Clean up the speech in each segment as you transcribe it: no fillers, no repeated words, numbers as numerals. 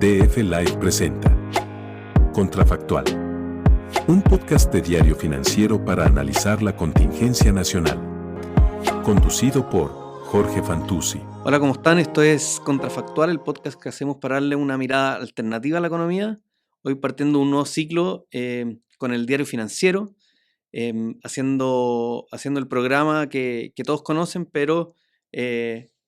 DF Live presenta Contrafactual, un podcast de Diario Financiero para analizar la contingencia nacional. Conducido por Jorge Fantuzzi. Hola, ¿cómo están? Esto es Contrafactual, el podcast que hacemos para darle una mirada alternativa a la economía. Hoy partiendo un nuevo ciclo con el Diario Financiero, haciendo el programa que todos conocen, pero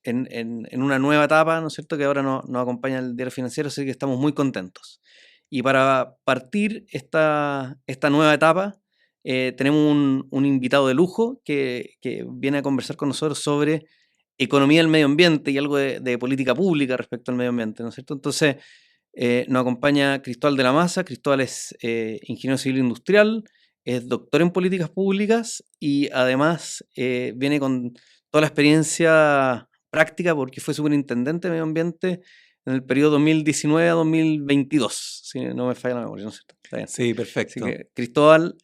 en una nueva etapa, ¿no es cierto?, que ahora nos acompaña el Diario Financiero, así que estamos muy contentos. Y para partir esta nueva etapa, tenemos un invitado de lujo que viene a conversar con nosotros sobre economía del medio ambiente y algo de política pública respecto al medio ambiente, ¿no es cierto? Entonces, nos acompaña Cristóbal de la Maza. Cristóbal es ingeniero civil industrial, es doctor en políticas públicas y además viene con toda la experiencia práctica porque fue superintendente de medio ambiente en el periodo 2019 a 2022, si no me falla la memoria, ¿no es cierto? Está bien. Sí, perfecto. Así que, Cristóbal,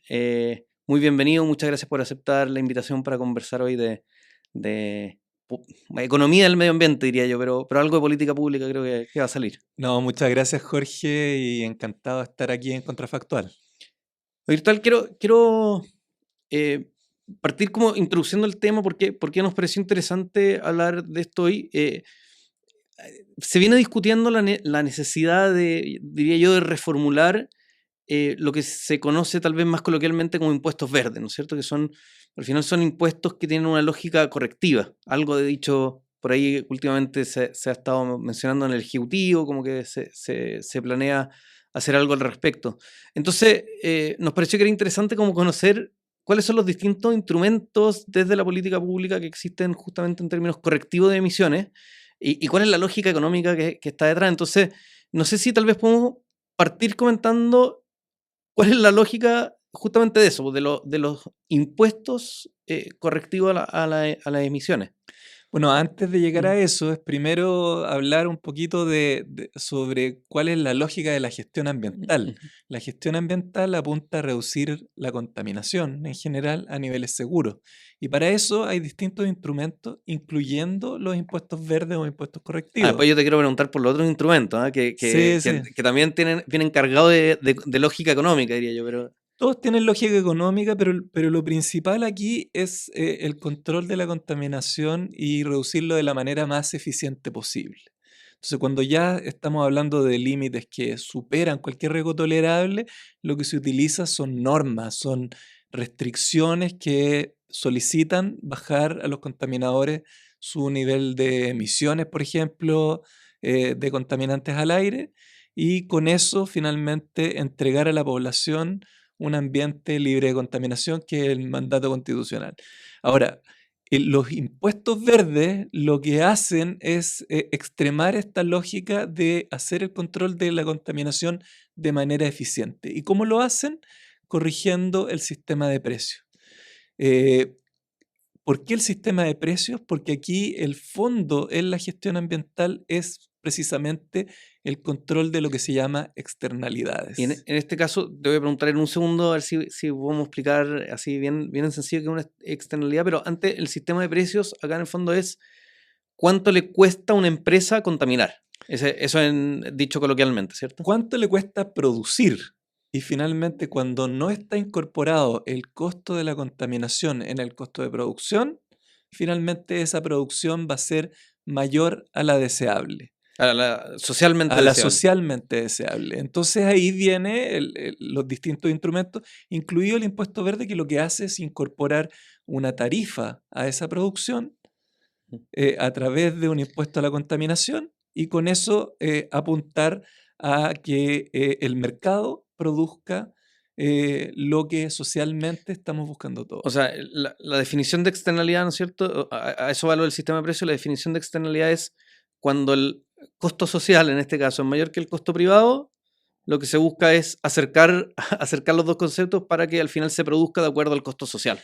muy bienvenido, muchas gracias por aceptar la invitación para conversar hoy de economía del medio ambiente, diría yo, pero algo de política pública creo que va a salir. No, muchas gracias, Jorge, y encantado de estar aquí en Contrafactual. Virtual, quiero partir como introduciendo el tema porque nos pareció interesante hablar de esto hoy. Se viene discutiendo la necesidad diría yo, de reformular lo que se conoce tal vez más coloquialmente como impuestos verdes, ¿no es cierto? Que al final son impuestos que tienen una lógica correctiva. Algo de dicho por ahí últimamente se ha estado mencionando en el Ejecutivo, como que se planea hacer algo al respecto. Entonces, nos pareció que era interesante como conocer cuáles son los distintos instrumentos desde la política pública que existen justamente en términos correctivos de emisiones y cuál es la lógica económica que está detrás. Entonces, no sé si tal vez podemos partir comentando cuál es la lógica justamente de eso, de los impuestos correctivos a las emisiones. Bueno, antes de llegar a eso, es primero hablar un poquito sobre cuál es la lógica de la gestión ambiental. La gestión ambiental apunta a reducir la contaminación en general a niveles seguros. Y para eso hay distintos instrumentos, incluyendo los impuestos verdes o impuestos correctivos. Pues yo te quiero preguntar por los otros instrumentos, que también vienen cargados de lógica económica, diría yo, pero... Todos tienen lógica económica, pero lo principal aquí es el control de la contaminación y reducirlo de la manera más eficiente posible. Entonces, cuando ya estamos hablando de límites que superan cualquier riesgo tolerable, lo que se utiliza son normas, son restricciones que solicitan bajar a los contaminadores su nivel de emisiones, por ejemplo, de contaminantes al aire, y con eso finalmente entregar a la población un ambiente libre de contaminación, que es el mandato constitucional. Ahora, los impuestos verdes lo que hacen es extremar esta lógica de hacer el control de la contaminación de manera eficiente. ¿Y cómo lo hacen? Corrigiendo el sistema de precios. ¿Por qué el sistema de precios? Porque aquí el fondo en la gestión ambiental es precisamente el control de lo que se llama externalidades. Y en este caso, te voy a preguntar en un segundo, a ver si podemos explicar así bien en sencillo que es una externalidad, pero antes el sistema de precios acá en el fondo es cuánto le cuesta a una empresa contaminar. Eso dicho coloquialmente, ¿cierto? ¿Cuánto le cuesta producir? Y finalmente, cuando no está incorporado el costo de la contaminación en el costo de producción, finalmente esa producción va a ser mayor a la deseable. A la socialmente deseable. Entonces ahí vienen los distintos instrumentos, incluido el impuesto verde, que lo que hace es incorporar una tarifa a esa producción a través de un impuesto a la contaminación y con eso apuntar a que el mercado produzca lo que socialmente estamos buscando todos. O sea, la definición de externalidad, ¿no es cierto? A eso va lo del sistema de precios. La definición de externalidad es cuando el costo social, en este caso, es mayor que el costo privado, lo que se busca es acercar los dos conceptos para que al final se produzca de acuerdo al costo social.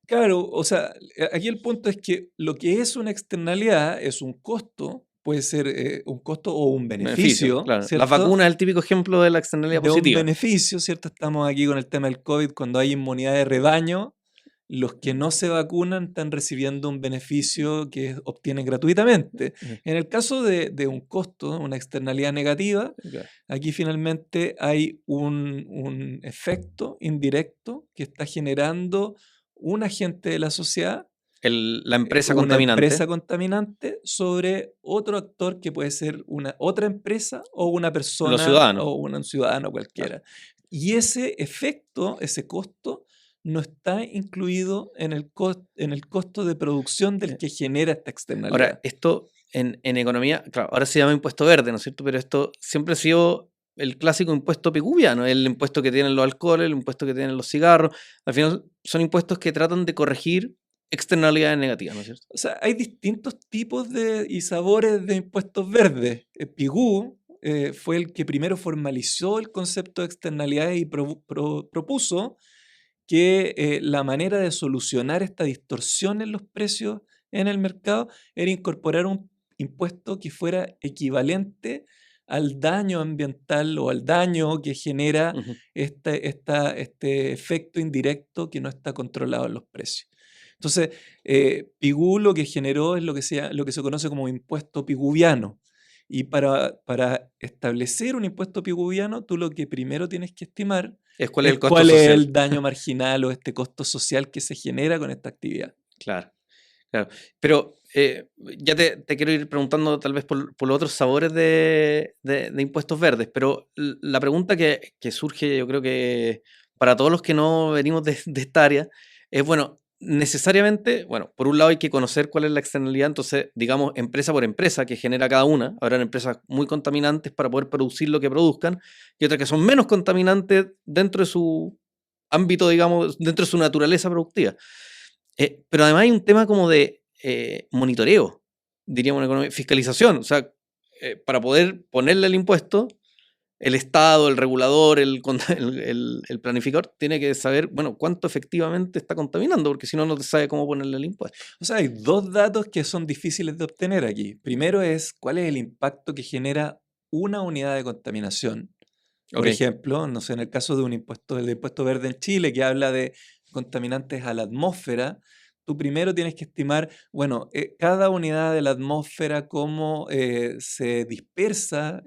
Claro, o sea, aquí el punto es que lo que es una externalidad es un costo, puede ser un costo o un beneficio. Claro. Las vacunas es el típico ejemplo de la externalidad positiva. Un beneficio, ¿cierto? Estamos aquí con el tema del COVID, cuando hay inmunidad de rebaño los que no se vacunan están recibiendo un beneficio que obtienen gratuitamente. En el caso de un costo, una externalidad negativa, Claro. aquí finalmente hay un efecto indirecto que está generando un agente de la sociedad, La empresa una contaminante. empresa contaminante, sobre otro actor que puede ser otra empresa o una persona Los ciudadanos. o un ciudadano cualquiera. Y ese efecto, ese costo, no está incluido en el costo de producción del que genera esta externalidad. Ahora, esto en economía, claro, ahora se llama impuesto verde, ¿no es cierto? Pero esto siempre ha sido el clásico impuesto piguviano, el impuesto que tienen los alcoholes, el impuesto que tienen los cigarros. Al final son impuestos que tratan de corregir externalidades negativas, ¿no es cierto? O sea, hay distintos tipos y sabores de impuestos verdes. Pigou fue el que primero formalizó el concepto de externalidades y propuso que la manera de solucionar esta distorsión en los precios en el mercado era incorporar un impuesto que fuera equivalente al daño ambiental o al daño que genera Ujú. este efecto indirecto que no está controlado en los precios. Entonces, Pigou lo que generó es lo que se conoce como impuesto piguviano. Y para establecer un impuesto piguviano, tú lo que primero tienes que estimar Es cuál es el costo cuál es social. el daño marginal o este costo social que se genera con esta actividad. Claro, claro. Pero ya te quiero ir preguntando tal vez por los otros sabores de impuestos verdes, pero la pregunta que surge, yo creo que para todos los que no venimos de esta área, es, bueno, necesariamente, bueno, por un lado hay que conocer cuál es la externalidad, entonces, digamos, empresa por empresa que genera cada una. Habrán empresas muy contaminantes para poder producir lo que produzcan y otras que son menos contaminantes dentro de su ámbito, digamos, dentro de su naturaleza productiva. Pero además hay un tema como de monitoreo, diríamos en economía, fiscalización. O sea, para poder ponerle el impuesto, el Estado, el regulador, el planificador tiene que saber, bueno, cuánto efectivamente está contaminando, porque si no, no te sabe cómo ponerle el impuesto. O sea, hay dos datos que son difíciles de obtener aquí. Primero es cuál es el impacto que genera una unidad de contaminación. Por ejemplo, no sé, en el caso de el impuesto verde en Chile, que habla de contaminantes a la atmósfera, tú primero tienes que estimar, bueno, cada unidad de la atmósfera, cómo se dispersa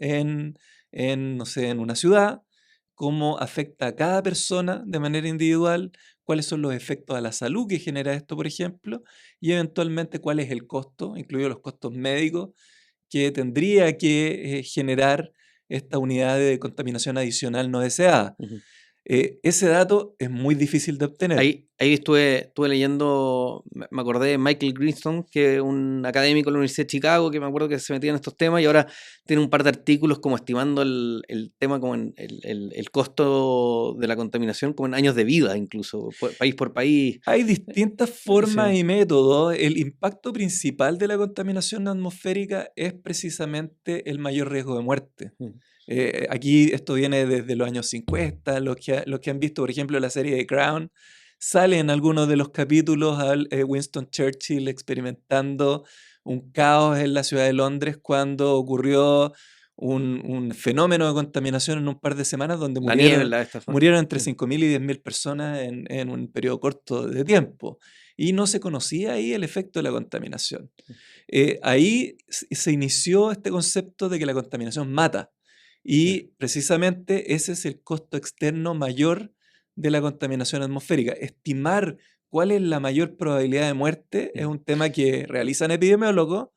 no sé, en una ciudad, cómo afecta a cada persona de manera individual, cuáles son los efectos a la salud que genera esto, por ejemplo, y eventualmente cuál es el costo, incluidos los costos médicos, que tendría que generar esta unidad de contaminación adicional no deseada. Ujú. Ese dato es muy difícil de obtener. Ahí estuve leyendo, me acordé de Michael Greenstone, que es un académico de la Universidad de Chicago, que me acuerdo que se metía en estos temas y ahora tiene un par de artículos como estimando el tema como en el costo de la contaminación como en años de vida, incluso, país por país. Hay distintas formas Sí. y métodos. El impacto principal de la contaminación atmosférica es precisamente el mayor riesgo de muerte. Ujú. Aquí esto viene desde los años 50, los que han visto, por ejemplo, la serie de Crown, sale en algunos de los capítulos a Winston Churchill experimentando un caos en la ciudad de Londres cuando ocurrió un fenómeno de contaminación en un par de semanas donde La niebla, esta fue. murieron entre Sí. 5.000 y 10.000 personas en un periodo corto de tiempo. Y no se conocía ahí el efecto de la contaminación. Ahí se inició este concepto de que la contaminación mata. Y precisamente ese es el costo externo mayor de la contaminación atmosférica. Estimar cuál es la mayor probabilidad de muerte es un tema que realizan epidemiólogos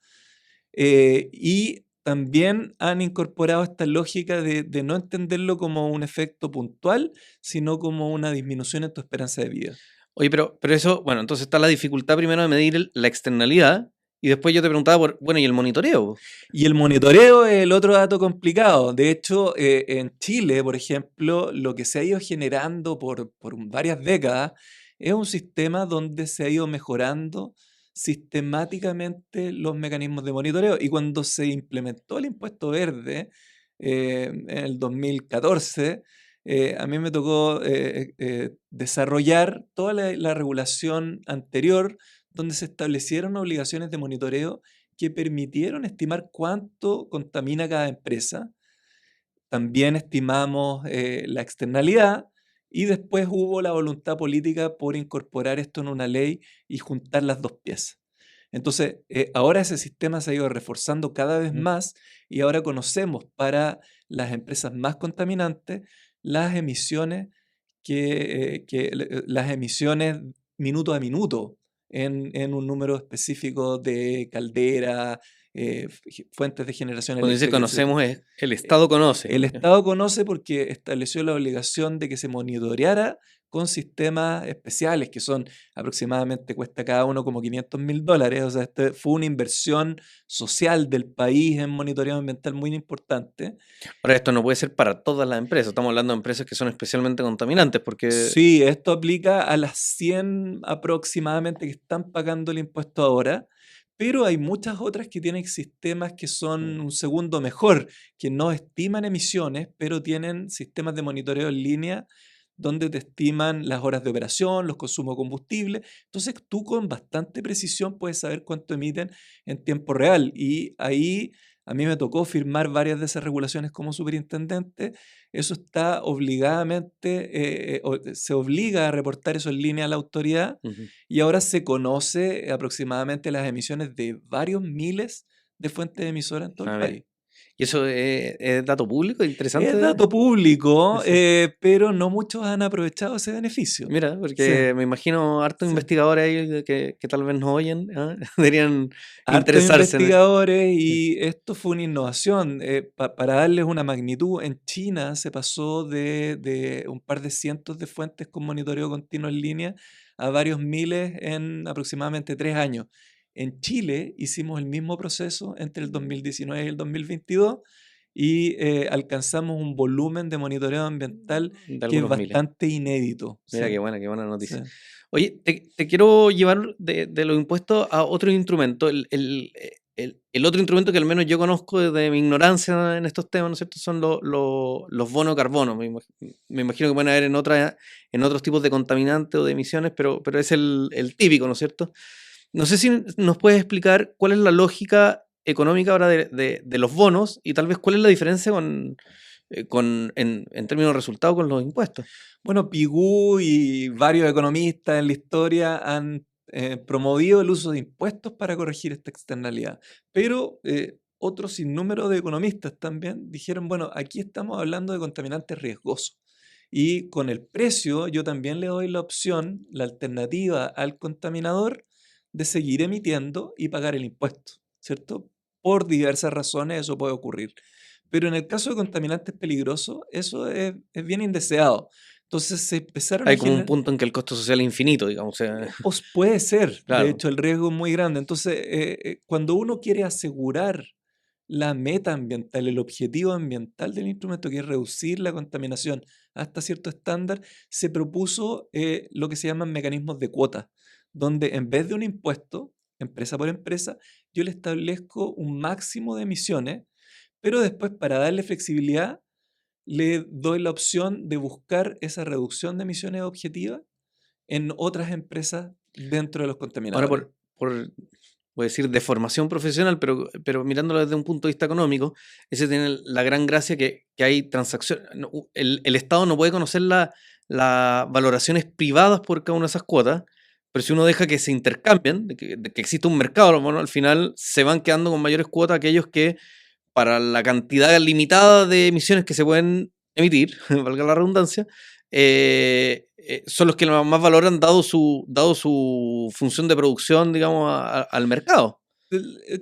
y también han incorporado esta lógica de no entenderlo como un efecto puntual, sino como una disminución en tu esperanza de vida. Oye, pero eso, bueno, entonces está la dificultad primero de medir la externalidad y después yo te preguntaba por, bueno, ¿y el monitoreo? Y el monitoreo es el otro dato complicado. De hecho, en Chile, por ejemplo, lo que se ha ido generando por varias décadas es un sistema donde se ha ido mejorando sistemáticamente los mecanismos de monitoreo. Y cuando se implementó el impuesto verde en el 2014, a mí me tocó desarrollar toda la regulación anterior donde se establecieron obligaciones de monitoreo que permitieron estimar cuánto contamina cada empresa. También estimamos la externalidad y después hubo la voluntad política por incorporar esto en una ley y juntar las dos piezas. Entonces, ahora ese sistema se ha ido reforzando cada vez más y ahora conocemos para las empresas más contaminantes las emisiones las emisiones minuto a minuto en un número específico de caldera, fuentes de generación Cuando dice eléctrica, etc. conocemos, es el Estado conoce. El Estado conoce porque estableció la obligación de que se monitoreara con sistemas especiales que son aproximadamente, cuesta cada uno como $500.000. O sea, fue una inversión social del país en monitoreo ambiental muy importante. Ahora, esto no puede ser para todas las empresas. Estamos hablando de empresas que son especialmente contaminantes porque... Sí, esto aplica a las 100 aproximadamente que están pagando el impuesto ahora, pero hay muchas otras que tienen sistemas que son un segundo mejor, que no estiman emisiones, pero tienen sistemas de monitoreo en línea donde te estiman las horas de operación, los consumos de combustible. Entonces tú con bastante precisión puedes saber cuánto emiten en tiempo real. Y ahí a mí me tocó firmar varias de esas regulaciones como superintendente. Eso está obligadamente, se obliga a reportar eso en línea a la autoridad y ahora se conoce aproximadamente las emisiones de varios miles de fuentes emisoras en todo el país. ¿Y eso es dato público? ¿Interesante? Es dato público, pero no muchos han aprovechado ese beneficio. Mira, porque me imagino hartos investigadores ahí que tal vez nos oyen, deberían interesarse. Investigadores y esto fue una innovación. Para darles una magnitud, en China se pasó de un par de cientos de fuentes con monitoreo continuo en línea a varios miles en aproximadamente 3 años. En Chile hicimos el mismo proceso entre el 2019 y el 2022 y alcanzamos un volumen de monitoreo ambiental que es bastante inédito. Mira, qué buena noticia. Sí. Oye, te quiero llevar de los impuestos a otro instrumento. El otro instrumento que al menos yo conozco desde mi ignorancia en estos temas, ¿no es cierto?, son los bonos carbono. Me imagino que pueden haber en otros tipos de contaminantes o de emisiones, pero es el típico, ¿no es cierto? No sé si nos puedes explicar cuál es la lógica económica ahora de los bonos y tal vez cuál es la diferencia en términos de resultado con los impuestos. Bueno, Pigou y varios economistas en la historia han promovido el uso de impuestos para corregir esta externalidad, pero otro sinnúmero de economistas también dijeron, bueno, aquí estamos hablando de contaminantes riesgosos y con el precio yo también le doy la opción, la alternativa al contaminador de seguir emitiendo y pagar el impuesto, ¿cierto? Por diversas razones eso puede ocurrir. Pero en el caso de contaminantes peligrosos, eso es bien indeseado. Entonces se empezaron Hay como un punto en que el costo social es infinito, digamos. Pues puede ser, claro. De hecho el riesgo es muy grande. Entonces, cuando uno quiere asegurar la meta ambiental, el objetivo ambiental del instrumento, que es reducir la contaminación hasta cierto estándar, se propuso lo que se llaman mecanismos de cuota, donde en vez de un impuesto, empresa por empresa, yo le establezco un máximo de emisiones, pero después para darle flexibilidad, le doy la opción de buscar esa reducción de emisiones objetivas en otras empresas dentro de los contaminadores. Ahora, voy a decir de formación profesional, pero mirándolo desde un punto de vista económico, ese tiene la gran gracia que hay transacciones. El Estado no puede conocer las valoraciones privadas por cada una de esas cuotas, pero si uno deja que se intercambien, de que exista un mercado, bueno, al final se van quedando con mayores cuotas aquellos que, para la cantidad limitada de emisiones que se pueden emitir, valga la redundancia, son los que más valoran dado su función de producción, digamos, al mercado.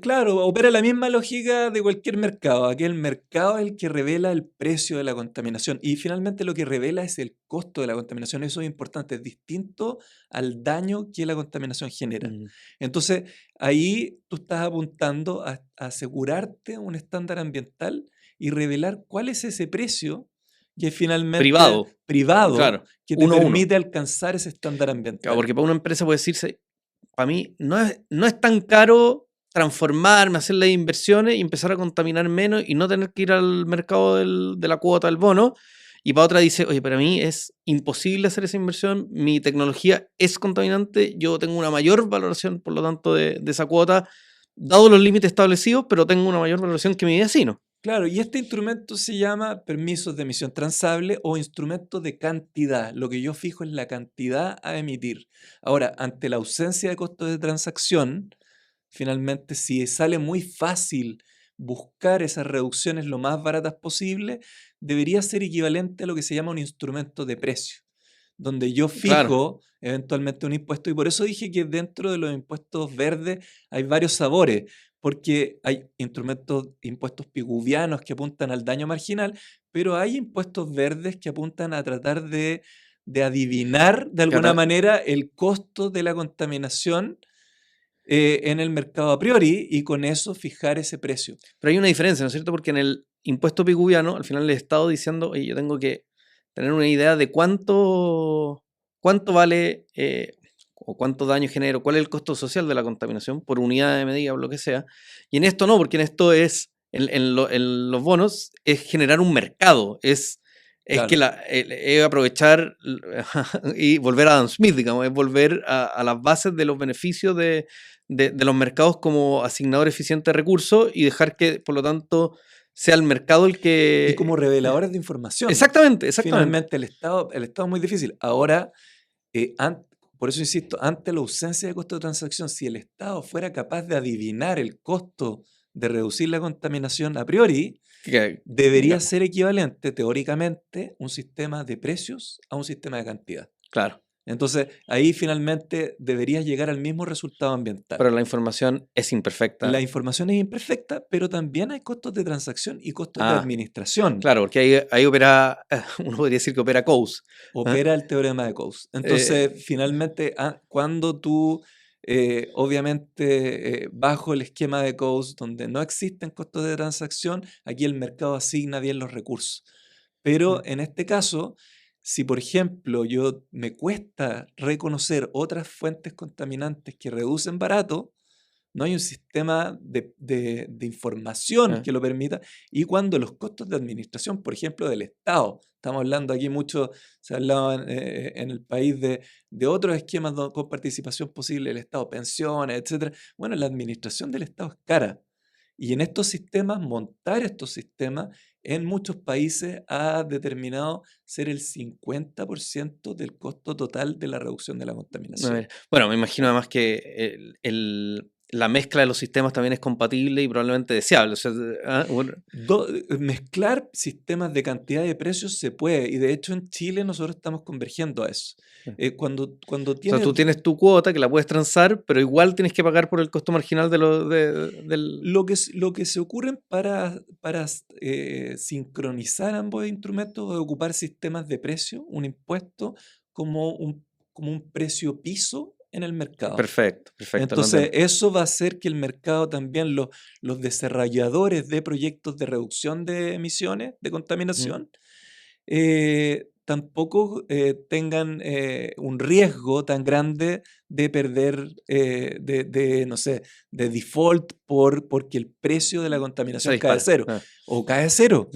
Claro, opera la misma lógica de cualquier mercado. Aquí el mercado es el que revela el precio de la contaminación y finalmente lo que revela es el costo de la contaminación. Eso es importante, es distinto al daño que la contaminación genera. Entonces, ahí tú estás apuntando a asegurarte un estándar ambiental y revelar cuál es ese precio que finalmente privado claro, que te permite alcanzar ese estándar ambiental. Claro, porque para una empresa puede decirse, para mí no es tan caro transformarme, hacer las inversiones y empezar a contaminar menos y no tener que ir al mercado de la cuota del bono. Y para otra dice, oye, para mí es imposible hacer esa inversión, mi tecnología es contaminante, yo tengo una mayor valoración, por lo tanto, de esa cuota, dado los límites establecidos, pero tengo una mayor valoración que mi vecino. Claro, y este instrumento se llama permisos de emisión transable o instrumento de cantidad. Lo que yo fijo es la cantidad a emitir. Ahora, ante la ausencia de costos de transacción, finalmente, si sale muy fácil buscar esas reducciones lo más baratas posible, debería ser equivalente a lo que se llama un instrumento de precio, donde yo Claro, fijo eventualmente un impuesto. Y por eso dije que dentro de los impuestos verdes hay varios sabores, porque hay impuestos piguvianos que apuntan al daño marginal, pero hay impuestos verdes que apuntan a tratar de adivinar de alguna claro. manera el costo de la contaminación en el mercado a priori y con eso fijar ese precio. Pero hay una diferencia, ¿no es cierto? Porque en el impuesto piguviano, al final el Estado diciendo, oye, yo tengo que tener una idea de cuánto vale o cuánto daño genera, cuál es el costo social de la contaminación por unidad de medida o lo que sea. Y en esto no, porque en esto en los bonos, es generar un mercado, es que Claro. es aprovechar y volver a Adam Smith, digamos, es volver a las bases de los beneficios de los mercados como asignador eficiente de recursos y dejar que, por lo tanto, sea el mercado el Y como que... reveladores de información. Exactamente, exactamente. Finalmente el Estado es muy difícil. Ahora, por eso insisto, ante la ausencia de costo de transacción, si el Estado fuera capaz de adivinar el costo de reducir la contaminación a priori, debería ser equivalente, teóricamente, un sistema de precios a un sistema de cantidad. Claro, Entonces, ahí finalmente deberías llegar al mismo resultado ambiental. pero la información es imperfecta. La información es imperfecta, pero también hay costos de transacción y costos de administración. Claro, porque ahí opera, uno podría decir que opera Coase. Opera el teorema de Coase. Entonces, finalmente, cuando tú, obviamente, bajo el esquema de Coase, donde no existen costos de transacción, aquí el mercado asigna bien los recursos. Pero en este caso, si por ejemplo me cuesta reconocer otras fuentes contaminantes que reducen barato, no hay un sistema de información que lo permita. Y cuando los costos de administración, por ejemplo, del Estado, estamos hablando aquí mucho, se ha hablado en el país de otros esquemas con participación posible del Estado, pensiones, etcétera. Bueno, la administración del Estado es cara. Y en estos sistemas, montar estos sistemas en muchos países ha determinado ser el 50% del costo total de la reducción de la contaminación. Bueno, me imagino además que la mezcla de los sistemas también es compatible y probablemente deseable. O sea, Mezclar sistemas de cantidad de precios se puede, y de hecho en Chile nosotros estamos convergiendo a eso. Cuando o sea, tienes... tú tienes tu cuota que la puedes transar, pero igual tienes que pagar por el costo marginal del... Lo que se ocurre para sincronizar ambos instrumentos es ocupar sistemas de precio, un impuesto, como un precio piso en el mercado. Perfecto, perfecto. Entonces, eso va a hacer que el mercado también, los desarrolladores de proyectos de reducción de emisiones, de contaminación, tampoco tengan un riesgo tan grande de perder, no sé, de default porque el precio de la contaminación cae a cero o cae a cero.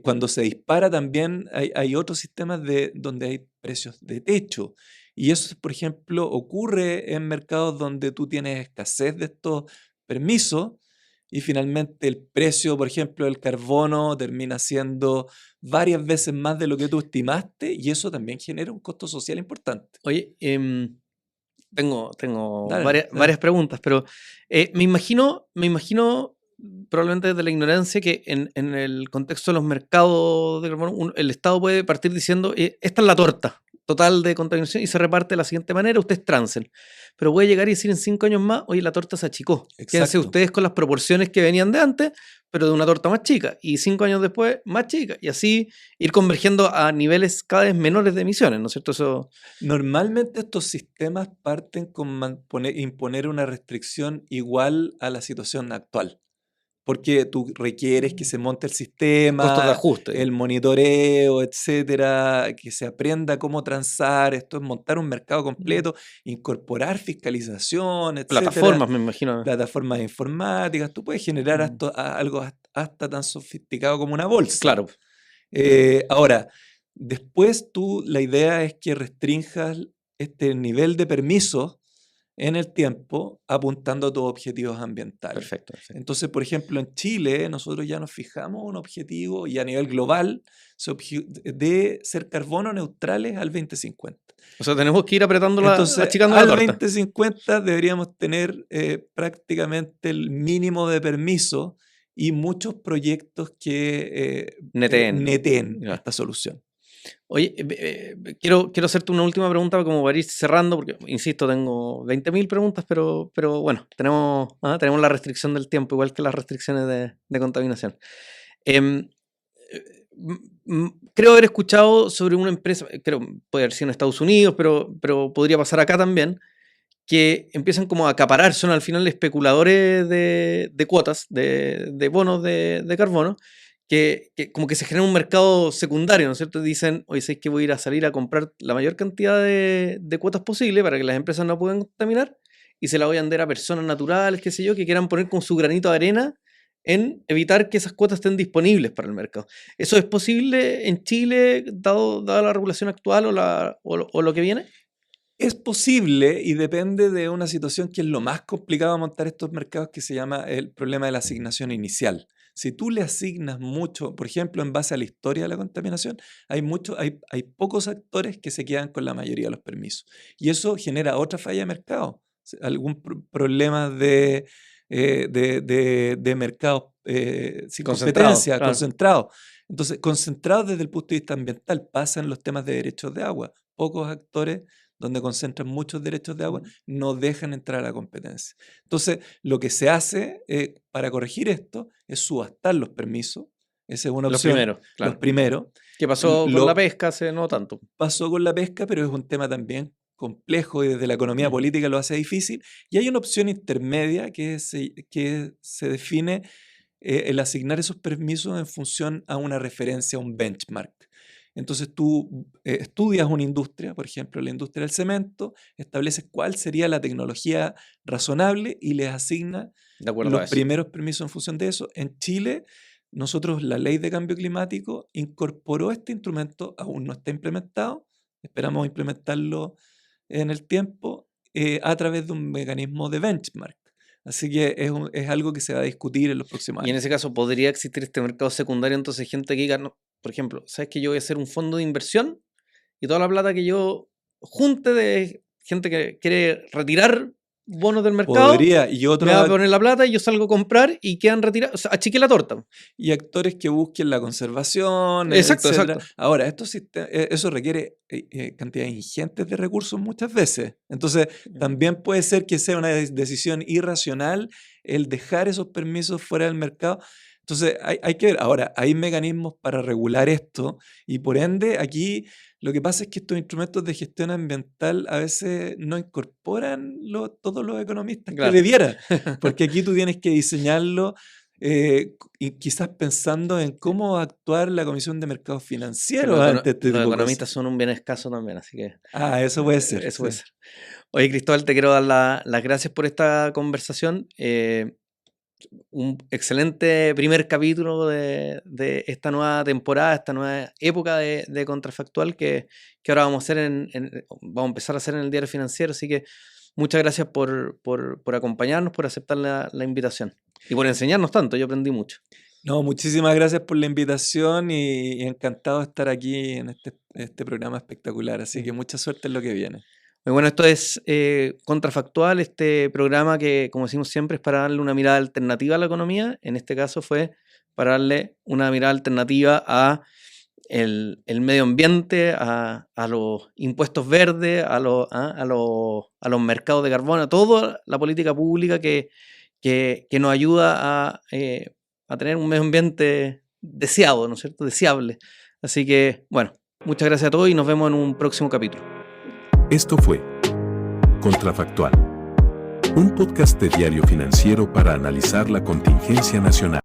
Cuando se dispara también hay otros sistemas donde hay precios de techo. Y eso, por ejemplo, ocurre en mercados donde tú tienes escasez de estos permisos y finalmente el precio, por ejemplo, del carbono termina siendo varias veces más de lo que tú estimaste y eso también genera un costo social importante. Oye, tengo Dale. varias preguntas, pero me imagino, probablemente desde la ignorancia, que en el contexto de los mercados de carbono, el Estado puede partir diciendo, esta es la torta total de contaminación y se reparte de la siguiente manera, ustedes trancen. Pero puede llegar y decir en 5 años más, oye, la torta se achicó. Quédense ustedes con las proporciones que venían de antes, pero de una torta más chica. Y 5 años después, más chica. Y así ir convergiendo a niveles cada vez menores de emisiones, ¿no es cierto? Eso... Normalmente estos sistemas parten con imponer una restricción igual a la situación actual. Porque tú requieres que se monte el sistema, costos de ajuste, el monitoreo, etcétera, que se aprenda cómo transar. Esto es montar un mercado completo, incorporar fiscalización, etcétera. Plataformas, me imagino. Plataformas informáticas. Tú puedes generar algo hasta tan sofisticado como una bolsa. Claro. Ahora, después la idea es que restrinjas este nivel de permisos en el tiempo apuntando a tus objetivos ambientales. Perfecto. Entonces, por ejemplo, en Chile nosotros ya nos fijamos un objetivo y a nivel global de ser carbono neutrales al 2050. O sea, tenemos que ir Entonces, achicando al la torta. 2050 deberíamos tener prácticamente el mínimo de permiso y muchos proyectos que neteen Ya. esta solución. Oye, quiero hacerte una última pregunta como para ir cerrando, porque, insisto, tengo 20.000 preguntas, pero bueno, tenemos la restricción del tiempo, igual que las restricciones de contaminación. Creo haber escuchado sobre una empresa, puede haber sido en Estados Unidos, pero podría pasar acá también, que empiezan como a acaparar, son al final especuladores de cuotas, de bonos de carbono, que como que se genera un mercado secundario, ¿no es cierto? Dicen, oye, ¿sabes que voy a ir a salir a comprar la mayor cantidad de cuotas posible para que las empresas no puedan contaminar y se la voy a vender a personas naturales, qué sé yo, que quieran poner con su granito de arena en evitar que esas cuotas estén disponibles para el mercado? ¿Eso es posible en Chile, dada la regulación actual o lo que viene? Es posible y depende de una situación que es lo más complicado de montar estos mercados, que se llama el problema de la asignación inicial. Si tú le asignas mucho, por ejemplo, en base a la historia de la contaminación, hay pocos actores que se quedan con la mayoría de los permisos. Y eso genera otra falla de mercado, algún problema de mercados sin competencia, Claro. concentrados. Entonces, concentrados desde el punto de vista ambiental, pasan los temas de derechos de agua. Pocos actores donde concentran muchos derechos de agua, no dejan entrar a la competencia. Entonces, lo que se hace para corregir esto es subastar los permisos. Esa es una opción. Los primeros. ¿Qué pasó con la pesca? No tanto. Pasó con la pesca, pero es un tema también complejo y desde la economía política lo hace difícil. Y hay una opción intermedia que se define el asignar esos permisos en función a una referencia, a un benchmark. Entonces tú estudias una industria, por ejemplo, la industria del cemento, estableces cuál sería la tecnología razonable y les asignas los primeros permisos en función de eso. En Chile, nosotros la ley de cambio climático incorporó este instrumento, aún no está implementado, esperamos implementarlo en el tiempo a través de un mecanismo de benchmark. Así que es algo que se va a discutir en los próximos años. Y en ese caso, ¿podría existir este mercado secundario? Entonces, gente que diga, no, por ejemplo, ¿sabes que yo voy a hacer un fondo de inversión? Y toda la plata que yo junte de gente que quiere retirar bonos del mercado, podría, y otro me va a poner la plata y yo salgo a comprar y quedan retirados, o sea, achique la torta. Y actores que busquen la conservación, exacto. Ahora, eso requiere cantidades ingentes de recursos muchas veces. Entonces, también puede ser que sea una decisión irracional el dejar esos permisos fuera del mercado. Entonces, hay que ver. Ahora, hay mecanismos para regular esto y por ende, aquí lo que pasa es que estos instrumentos de gestión ambiental a veces no incorporan todos los economistas que debiera, porque aquí tú tienes que diseñarlo y quizás pensando en cómo va a actuar la Comisión de Mercados Financieros ante este tipo de cosas. Los economistas son un bien escaso también, así que... eso puede ser. Eso puede ser. Oye, Cristóbal, te quiero dar las gracias por esta conversación. Un excelente primer capítulo de esta nueva temporada, esta nueva época de Contrafactual que ahora vamos a hacer vamos a empezar a hacer en el Diario Financiero, así que muchas gracias por acompañarnos, por aceptar la invitación y por enseñarnos tanto. Yo aprendí mucho. No, muchísimas gracias por la invitación y encantado de estar aquí en este programa espectacular, así que mucha suerte en lo que viene. Muy bueno, esto es Contrafactual, este programa que, como decimos siempre, es para darle una mirada alternativa a la economía. En este caso fue para darle una mirada alternativa a el medio ambiente, a los impuestos verdes, a los mercados de carbono, a toda la política pública que nos ayuda a tener un medio ambiente deseado, ¿no es cierto? Deseable. Así que, bueno, muchas gracias a todos y nos vemos en un próximo capítulo. Esto fue Contrafactual, un podcast de Diario Financiero para analizar la contingencia nacional.